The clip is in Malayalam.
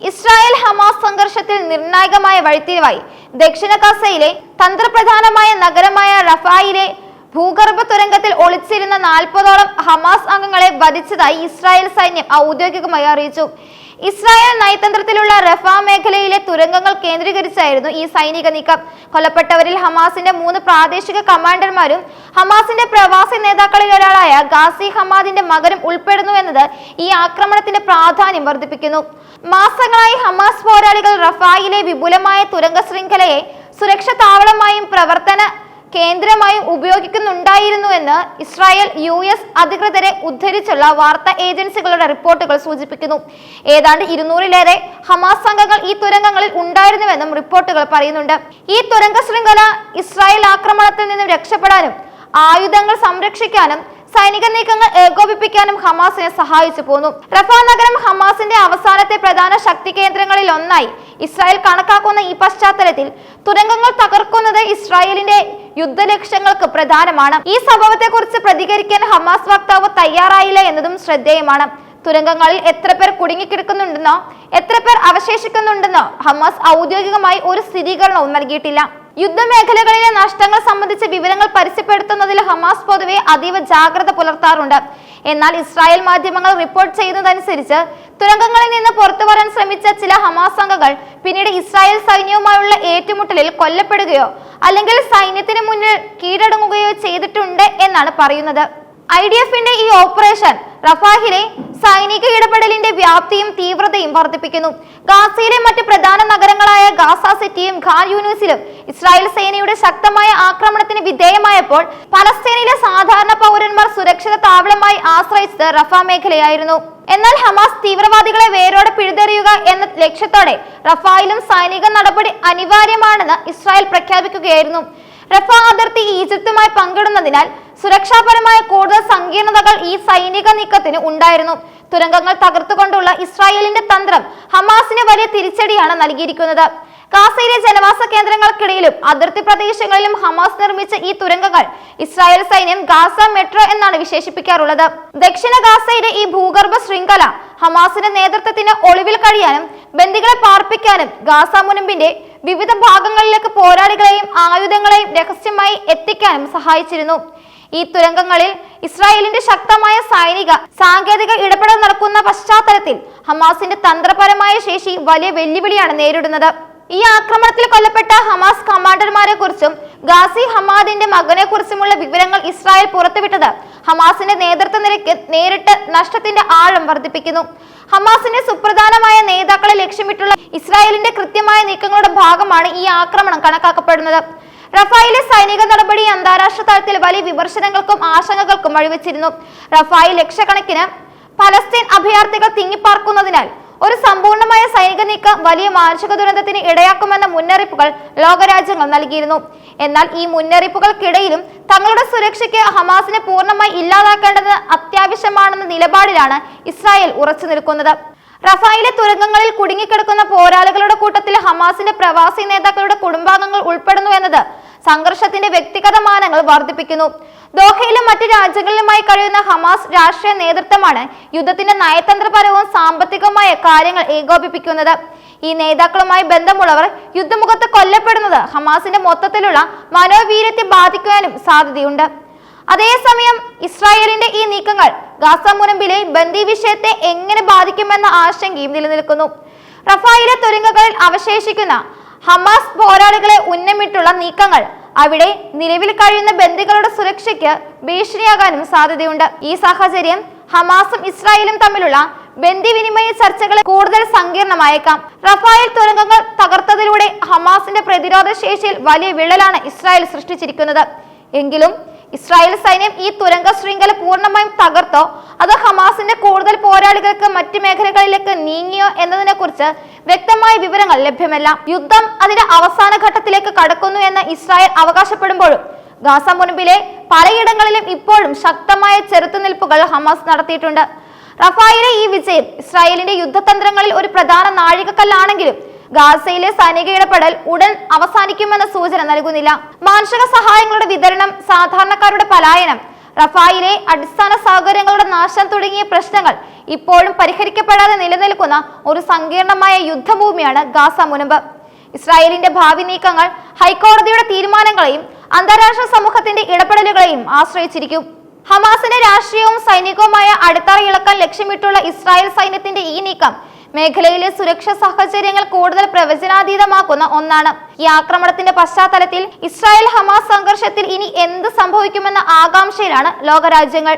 ഇസ്രായേൽ ഹമാസ് സംഘർഷത്തിൽ നിർണായകമായ വഴിത്തിരിവായി ദക്ഷിണ ഗസയിലെ തന്ത്രപ്രധാനമായ നഗരമായ റഫായിലെ ഭൂഗർഭ തുരങ്കത്തിൽ ഒളിച്ചിരുന്ന 40ഓളം ഹമാസ് അംഗങ്ങളെ വധിച്ചതായി ഇസ്രായേൽ സൈന്യം ഔദ്യോഗികമായി അറിയിച്ചു. ഇസ്രായേൽ നയതന്ത്രത്തിലുള്ള റഫ മേഖലയിലെ തുരങ്കങ്ങൾ കേന്ദ്രീകരിച്ചായിരുന്നു ഈ സൈനിക നീക്കം. കൊല്ലപ്പെട്ടവരിൽ ഹമാസിന്റെ 3 പ്രാദേശിക കമാൻഡർമാരും ഹമാസിന്റെ പ്രവാസി നേതാക്കളിൽ ഒരാളായ ഗാസി ഹമാദിന്റെ മകനും ഉൾപ്പെടുന്നു എന്നത് ഈ ആക്രമണത്തിന്റെ പ്രാധാന്യം വർദ്ധിപ്പിക്കുന്നു. മാസങ്ങളായി ഹമാസ് പോരാളികൾ റഫായിലെ വിപുലമായ തുരങ്ക ശൃംഖലയെ സുരക്ഷാ താവളമായും പ്രവർത്തന കേന്ദ്രമായും ഉപയോഗിക്കുന്നുണ്ടായിരുന്നുവെന്ന് ഇസ്രായേൽ US അധികൃതരെ ഉദ്ധരിച്ചുള്ള വാർത്താ ഏജൻസികളുടെ റിപ്പോർട്ടുകൾ സൂചിപ്പിക്കുന്നു. ഏതാണ്ട് 200-ലേറെ ഹമാസ് അംഗങ്ങൾ ഈ തുരങ്കങ്ങളിൽ ഉണ്ടായിരുന്നുവെന്നും റിപ്പോർട്ടുകൾ പറയുന്നുണ്ട്. ഈ തുരങ്ക ശൃംഖല ഇസ്രായേൽ ആക്രമണത്തിൽ നിന്നും രക്ഷപ്പെടാനും ആയുധങ്ങൾ സംരക്ഷിക്കാനും സൈനിക നീക്കങ്ങൾ ഏകോപിപ്പിക്കാനും ഹമാസിനെ സഹായിച്ചു പോന്നു. റഫ നഗരം ഹമാസിന്റെ അവസാനത്തെ പ്രധാന ശക്തി കേന്ദ്രങ്ങളിൽ ഒന്നായി ഇസ്രായേൽ കണക്കാക്കുന്ന ഈ പശ്ചാത്തലത്തിൽ തുരങ്കങ്ങൾ തകർക്കുന്നത് ഇസ്രായേലിന്റെ യുദ്ധലക്ഷ്യങ്ങൾക്ക് പ്രധാനമാണ്. ഈ സംഭവത്തെക്കുറിച്ച് പ്രതികരിക്കാൻ ഹമാസ് വക്താവ് തയ്യാറായില്ല എന്നതും ശ്രദ്ധേയമാണ്. തുരങ്കങ്ങളിൽ എത്ര പേർ കുടുങ്ങിക്കിടക്കുന്നുണ്ടെന്നോ എത്ര പേർ അവശേഷിക്കുന്നുണ്ടെന്നോ ഹമാസ് ഔദ്യോഗികമായി ഒരു സ്ഥിരീകരണവും നൽകിയിട്ടില്ല. യുദ്ധമേഖലകളിലെ നഷ്ടങ്ങൾ സംബന്ധിച്ച വിവരങ്ങൾ പരസ്യപ്പെടുത്തുന്നതിൽ ഹമാസ് പൊതുവെ അതീവ ജാഗ്രത പുലർത്താറുണ്ട്. എന്നാൽ ഇസ്രായേൽ മാധ്യമങ്ങൾ റിപ്പോർട്ട് ചെയ്യുന്നതനുസരിച്ച് തുരങ്കങ്ങളിൽ നിന്ന് പുറത്തു വരാൻ ശ്രമിച്ച ചില ഹമാസ് അംഗങ്ങൾ പിന്നീട് ഇസ്രായേൽ സൈന്യവുമായുള്ള ഏറ്റുമുട്ടലിൽ കൊല്ലപ്പെടുകയോ അല്ലെങ്കിൽ സൈന്യത്തിന് മുന്നിൽ കീഴടങ്ങുകയോ ചെയ്തിട്ടുണ്ട് എന്നാണ് പറയുന്നത്. IDFന്റെ ഈ ഓപ്പറേഷൻ റഫാഹിലെ സൈനിക ഇടപെടലിന്റെ വ്യാപ്തിയും തീവ്രതയും വർദ്ധിപ്പിക്കുന്നു. ഗാസയിലെ മറ്റ് പ്രധാന നഗരങ്ങളായ ഗാസ സിറ്റിയും ഖാൻ യൂനിസിലും ഇസ്രായേൽ സേനയുടെ ശക്തമായ ആക്രമണത്തിന് വിധേയമായപ്പോൾ പലസ്തീനിലെ സാധാരണ പൗരന്മാർ സുരക്ഷിത താവളമായി ആശ്രയിച്ചത് റഫ മേഖലയായിരുന്നു. എന്നാൽ ഹമാസ് തീവ്രവാദികളെ വേരോടെ പിഴുതെറിയുക എന്ന ലക്ഷ്യത്തോടെ റഫായിലും സൈനിക നടപടി അനിവാര്യമാണെന്ന് ഇസ്രായേൽ പ്രഖ്യാപിക്കുകയായിരുന്നു. റഫ അതിർത്തി ഈജിപ്തുമായി പങ്കിടുന്നതിനാൽ സുരക്ഷാപരമായ കൂടുതൽ സങ്കീർണതകൾ ഈ സൈനിക നീക്കത്തിന് ഉണ്ടായിരുന്നു. തുരങ്കങ്ങൾ തകർത്തുകൊണ്ടുള്ള ഇസ്രായേലിന്റെ തന്ത്രം ഹമാസിന് വലിയ തിരിച്ചടിയാണ് നൽകിയിരിക്കുന്നത്. ഗാസയിലെ ജനവാസ കേന്ദ്രങ്ങൾക്കിടയിലും അതിർത്തി പ്രദേശങ്ങളിലും ഹമാസ് നിർമ്മിച്ച ഈ തുരങ്കങ്ങൾ ഇസ്രായേൽ സൈന്യം ഗാസ മെട്രോ എന്നാണ് വിശേഷിപ്പിക്കാറുള്ളത്. ദക്ഷിണ ഗാസയിലെ ഈ ഭൂഗർഭ ശൃംഖല ഹമാസിന്റെ നേതൃത്വത്തിന് ഒളിവിൽ കഴിയാനും ബന്ദികളെ പാർപ്പിക്കാനും ഗാസ മുനമ്പിന്റെ വിവിധ ഭാഗങ്ങളിലേക്ക് പോരാളികളെയും ആയുധങ്ങളെയും രഹസ്യമായി എത്തിക്കാനും സഹായിച്ചിരുന്നു. ഈ തുരങ്കങ്ങളിൽ ഇസ്രായേലിന്റെ ശക്തമായ സൈനിക സാങ്കേതിക ഇടപെടൽ നടക്കുന്ന പശ്ചാത്തലത്തിൽ ഹമാസിന്റെ തന്ത്രപരമായ ശേഷി വലിയ വെല്ലുവിളിയാണ് നേരിടുന്നത്. ഈ ആക്രമണത്തിൽ കൊല്ലപ്പെട്ട ഹമാസ് കമാൻഡർമാരെ കുറിച്ചും ഗാസി ഹമാദിന്റെ മകനെ കുറിച്ചുമുള്ള വിവരങ്ങൾ ഇസ്രായേൽ പുറത്തുവിട്ടത് ഹമാസിന്റെ നേതൃത്വ നിരക്ക് നേരിട്ട് നഷ്ടത്തിന്റെ ആഴം വർദ്ധിപ്പിക്കുന്നു. ഹമാസിന്റെ സുപ്രധാനമായ നേതാക്കളെ ലക്ഷ്യമിട്ടുള്ള ഇസ്രായേലിന്റെ കൃത്യമായ നീക്കങ്ങളുടെ ഭാഗമാണ് ഈ ആക്രമണം കണക്കാക്കപ്പെടുന്നത്. റഫായിലെ സൈനിക നടപടി അന്താരാഷ്ട്ര തലത്തിൽ വലിയ വിമർശനങ്ങൾക്കും ആശങ്കകൾക്കും വഴിവെച്ചിരുന്നു. റഫായിൽ ലക്ഷക്കണക്കിന് പലസ്തീൻ അഭയാർത്ഥികൾ തിങ്ങിപ്പാർക്കുന്നതിനാൽ ഒരു സമ്പൂർണമായ സൈനിക നീക്കം വലിയ മാനുഷിക ദുരന്തത്തിന് ഇടയാക്കുമെന്ന മുന്നറിയിപ്പുകൾ ലോകരാജ്യങ്ങൾ നൽകിയിരുന്നു. എന്നാൽ ഈ മുന്നറിയിപ്പുകൾക്കിടയിലും തങ്ങളുടെ സുരക്ഷയ്ക്ക് ഹമാസിനെ പൂർണ്ണമായി ഇല്ലാതാക്കേണ്ടത് അത്യാവശ്യമാണെന്ന നിലപാടിലാണ് ഇസ്രായേൽ ഉറച്ചു നിൽക്കുന്നത്. റഫായിലെ തുരങ്കങ്ങളിൽ കുടുങ്ങിക്കിടക്കുന്ന പോരാളികളുടെ കൂട്ടത്തിൽ ഹമാസിന്റെ പ്രവാസി നേതാക്കളുടെ കുടുംബാംഗങ്ങൾ ഉൾപ്പെടുന്നു എന്നത് സംഘർഷത്തിന്റെ വ്യക്തിഗത മാനങ്ങൾ വർദ്ധിപ്പിക്കുന്നു. ദോഹയിലും മറ്റ് രാജ്യങ്ങളിലുമായി കഴിയുന്ന ഹമാസ് രാഷ്ട്രീയ നേതൃത്വമാണ് യുദ്ധത്തിന്റെ നയതന്ത്രപരവും സാമ്പത്തികവുമായ കാര്യങ്ങൾ ഏകോപിപ്പിക്കുന്നത്. ഈ നേതാക്കളുമായി ബന്ധമുള്ളവർ യുദ്ധമുഖത്ത് കൊല്ലപ്പെടുന്നത് ഹമാസിന്റെ മൊത്തത്തിലുള്ള മനോവീര്യത്തെ ബാധിക്കാനും സാധ്യതയുണ്ട്. അതേസമയം ഇസ്രായേലിന്റെ ഈ നീക്കങ്ങൾ ഗാസ മുനമ്പിലെ ബന്ദി വിഷയത്തെ എങ്ങനെ ബാധിക്കുമെന്ന ആശങ്കയും നിലനിൽക്കുന്നു. റഫായിലെ തുരങ്കങ്ങളിൽ അവശേഷിക്കുന്ന ഹമാസ് പോരാളികളെ ഉന്നമിട്ടുള്ള നീക്കങ്ങൾ അവിടെ നിലവിൽ കഴിയുന്ന ബന്ദികളുടെ സുരക്ഷയ്ക്ക് ഭീഷണിയാകാനും സാധ്യതയുണ്ട്. ഈ സാഹചര്യം ഹമാസും ഇസ്രായേലും തമ്മിലുള്ള ബന്ദിവിനിമയ ചർച്ചകളെ കൂടുതൽ സങ്കീർണമായേക്കാം. റഫായിൽ തുരങ്കങ്ങൾ തകർത്തതിലൂടെ ഹമാസിന്റെ പ്രതിരോധ ശേഷിയിൽ വലിയ വിള്ളലാണ് ഇസ്രായേൽ സൃഷ്ടിച്ചിരിക്കുന്നത്. എങ്കിലും ഇസ്രായേൽ സൈന്യം ഈ തുരങ്ക ശൃംഖല പൂർണ്ണമായും തകർത്തോ അതോ ഹമാസിന്റെ കൂടുതൽ പോരാളികൾക്ക് മറ്റു മേഖലകളിലേക്ക് നീങ്ങിയോ എന്നതിനെ കുറിച്ച് വ്യക്തമായ വിവരങ്ങൾ ലഭ്യമല്ല. യുദ്ധം അതിന്റെ അവസാന ഘട്ടത്തിലേക്ക് കടക്കുന്നു എന്ന് ഇസ്രായേൽ അവകാശപ്പെടുമ്പോഴും ഗാസ മുനമ്പിലെ പലയിടങ്ങളിലും ഇപ്പോഴും ശക്തമായ ചെറുത്തുനിൽപ്പുകൾ ഹമാസ് നടത്തിയിട്ടുണ്ട്. റഫായിലെ ഈ വിജയം ഇസ്രായേലിന്റെ യുദ്ധതന്ത്രങ്ങളിൽ ഒരു പ്രധാന നാഴികക്കല്ലാണെങ്കിലും ഗാസയിലെ സൈനിക ഇടപെടൽ ഉടൻ അവസാനിക്കുമെന്ന സൂചന നൽകുന്നില്ല. മാനുഷിക സഹായങ്ങളുടെ വിതരണം, സാധാരണക്കാരുടെ പലായനം, റഫായിലെ അടിസ്ഥാന സൗകര്യങ്ങളുടെ നാശം തുടങ്ങിയ പ്രശ്നങ്ങൾ ഇപ്പോഴും പരിഹരിക്കപ്പെടാതെ നിലനിൽക്കുന്ന ഒരു സങ്കീർണമായ യുദ്ധഭൂമിയാണ് ഗാസ മുനമ്പ്. ഇസ്രായേലിന്റെ ഭാവി നീക്കങ്ങൾ ഹൈക്കോടതിയുടെ തീരുമാനങ്ങളെയും അന്താരാഷ്ട്ര സമൂഹത്തിന്റെ ഇടപെടലുകളെയും ആശ്രയിച്ചിരിക്കും. ഹമാസിന്റെ രാഷ്ട്രീയവും സൈനികവുമായ അടിത്തറ ഇളക്കാൻ ലക്ഷ്യമിട്ടുള്ള ഇസ്രായേൽ സൈന്യത്തിന്റെ ഈ നീക്കം മേഖലയിലെ സുരക്ഷാ സാഹചര്യങ്ങൾ കൂടുതൽ പ്രവചനാതീതമാക്കുന്ന ഒന്നാണ്. ഈ ആക്രമണത്തിന്റെ പശ്ചാത്തലത്തിൽ ഇസ്രായേൽ ഹമാസ് സംഘർഷത്തിൽ ഇനി എന്ത് സംഭവിക്കുമെന്ന ആകാംക്ഷയിലാണ് ലോകരാജ്യങ്ങൾ.